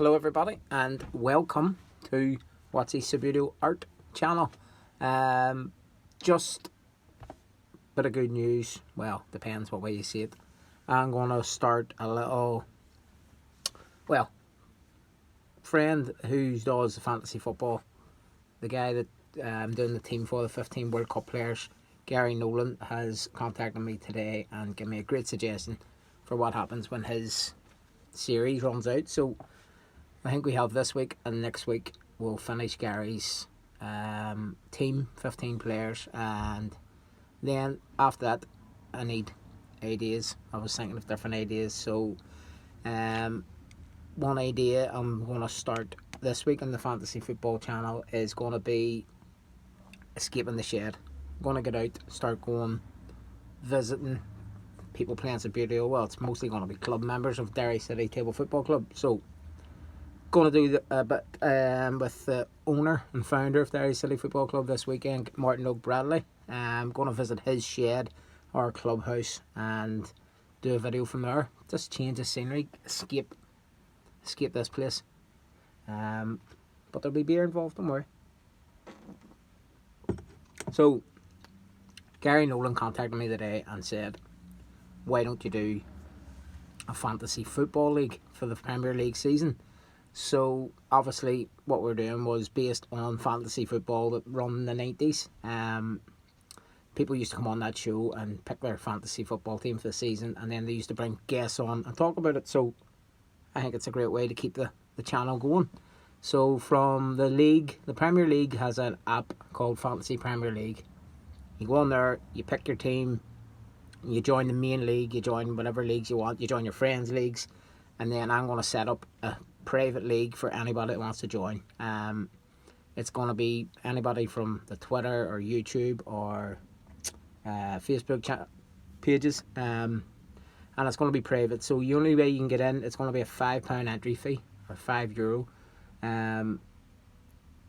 Hello everybody and welcome to what's a Subbuteo art channel. Just a bit of good news. Well, depends what way you see it. I'm going to start a little, friend who does fantasy football. The guy that I'm doing the team for, the 15 World Cup players, Gary Nolan, has contacted me today and given me a great suggestion for what happens when his series runs out. So I think we have this week and next week we'll finish Gary's team, 15 players, and then after that I need ideas. I was thinking of different ideas, so one idea I'm going to start this week on the Fantasy Football channel is going to be escaping the shed. I'm going to get out, start going, visiting people playing Subbuteo. Well, it's mostly going to be club members of Derry City Table Football Club, so going to do a bit with the owner and founder of Derry City Football Club this weekend, Martin Oak Bradley. I'm going to visit his shed, our clubhouse, and do a video from there. Just change the scenery, escape this place. But there'll be beer involved, don't worry. So Gary Nolan contacted me today and said, why don't you do a fantasy football league for the Premier League season? So obviously what we're doing was based on fantasy football that run in the 90s. People used to come on that show and pick their fantasy football team for the season, and then they used to bring guests on and talk about it. So I think it's a great way to keep the channel going. So from the league, the Premier League has an app called Fantasy Premier League. You go on there, you pick your team, you join the main league, you join whatever leagues you want, you join your friends' leagues, and then I'm going to set up a private league for anybody that wants to join. It's going to be anybody from the Twitter or YouTube or Facebook pages, and it's going to be private. So the only way you can get in, it's going to be a £5 entry fee, or €5.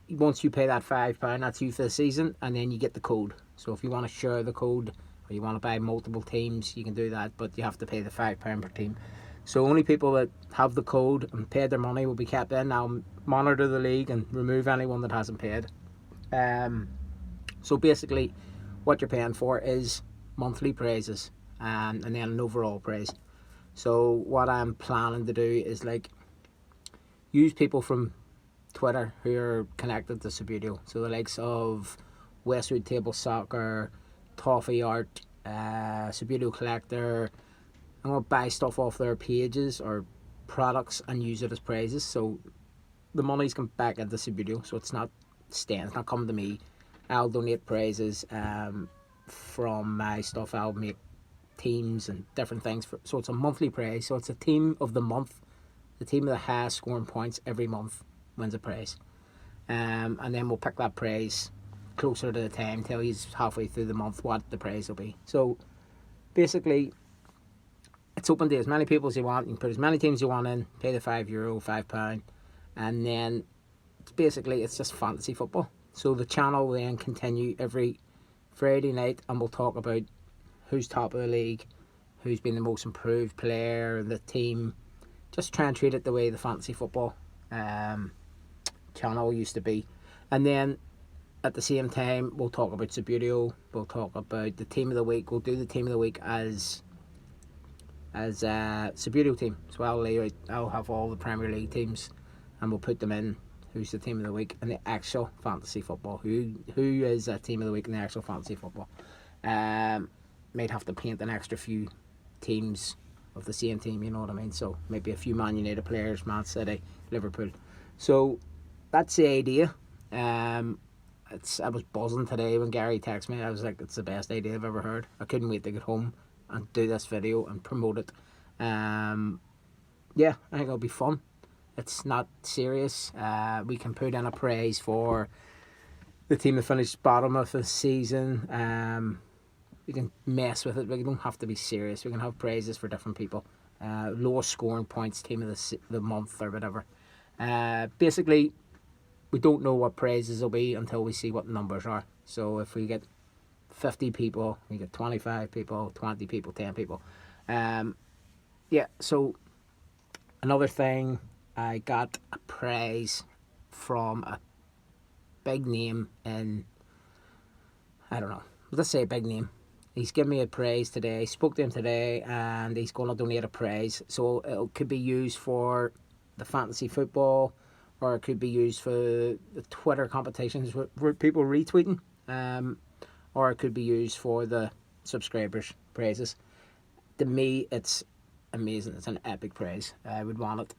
Once you pay that £5, that's you for the season, and then you get the code. So if you want to share the code or you want to buy multiple teams, you can do that, but you have to pay the £5 per team. So only people that have the code and paid their money will be kept in. I'll monitor the league and remove anyone that hasn't paid. So basically what you're paying for is monthly prizes, and then an overall prize. So what I'm planning to do is use people from Twitter who are connected to Subbuteo. So the likes of Westwood Table Soccer, Toffee Art, Subbuteo Collector. I'm going to buy stuff off their pages or products and use it as prizes. So the money's come back into Subbuteo, so it's not staying, it's not coming to me. I'll donate prizes from my stuff. I'll make teams and different things. So it's a monthly prize. So it's a team of the month. The team of the highest scoring points every month wins a prize. And then we'll pick that prize closer to the time, till he's halfway through the month, what the prize will be. So basically, it's open to as many people as you want. You can put as many teams you want in, pay the €5, £5, and then it's just fantasy football. So the channel will then continue every Friday night, and we'll talk about who's top of the league, who's been the most improved player in the team. Just try and treat it the way the fantasy football channel used to be. And then at the same time, we'll talk about Subbuteo, we'll talk about the team of the week. We'll do the team of the week as a Subbuteo team. So I'll have all the Premier League teams, and we'll put them in who's the team of the week in the actual fantasy football. Who is a team of the week in the actual fantasy football. Might have to paint an extra few teams of the same team, you know what I mean? So maybe a few Man United players, Man City, Liverpool. So that's the idea. I was buzzing today when Gary texted me. I was like, it's the best idea I've ever heard. I couldn't wait to get home and do this video and promote it. Yeah, I think it'll be fun. It's not serious. We can put in a prize for the team that finished bottom of the season. We can mess with it. We don't have to be serious. We can have prizes for different people. Lowest scoring points team of the month or whatever. Basically, we don't know what prizes will be until we see what the numbers are. So if we get 50 people, we get 25 people, 20 people, 10 people. Yeah, so another thing I got a prize from a big name in, I don't know, let's say a big name. He's given me a prize today. Spoke to him today, and he's going to donate a prize. So it could be used for the fantasy football, or it could be used for the Twitter competitions with people retweeting, or it could be used for the subscribers' prizes. To me, it's amazing. It's an epic prize. I would want it,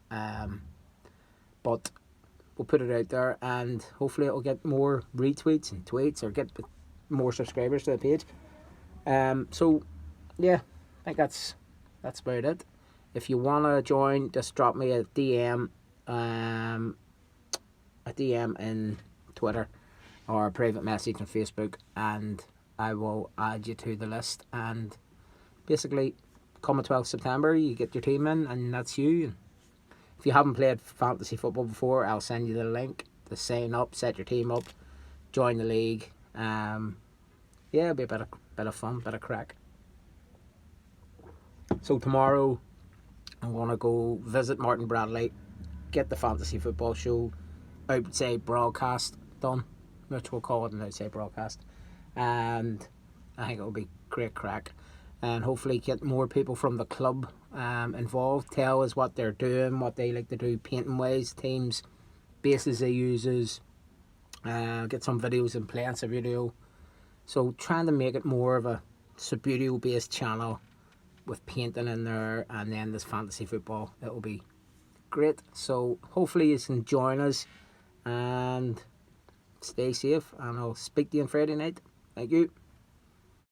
but we'll put it out there, and hopefully it'll get more retweets and tweets, or get more subscribers to the page. So yeah, I think that's about it. If you wanna join, just drop me a DM, in Twitter, or a private message on Facebook, and I will add you to the list. And basically, come the 12th September, you get your team in, and that's you. If you haven't played fantasy football before, I'll send you the link to sign up, set your team up, join the league. Yeah, it'll be a bit of fun, bit of crack. So tomorrow, I'm gonna go visit Martin Bradley, get the fantasy football show outside broadcast done, which we'll call it an outside broadcast, and I think it'll be great crack. And hopefully get more people from the club involved, tell us what they're doing, what they like to do, painting ways, teams, bases they uses, get some videos and play on Subbuteo. So trying to make it more of a Subbuteo based channel with painting in there, and then this fantasy football. It'll be great. So hopefully you can join us, and stay safe, and I'll speak to you on Friday night. Thank you.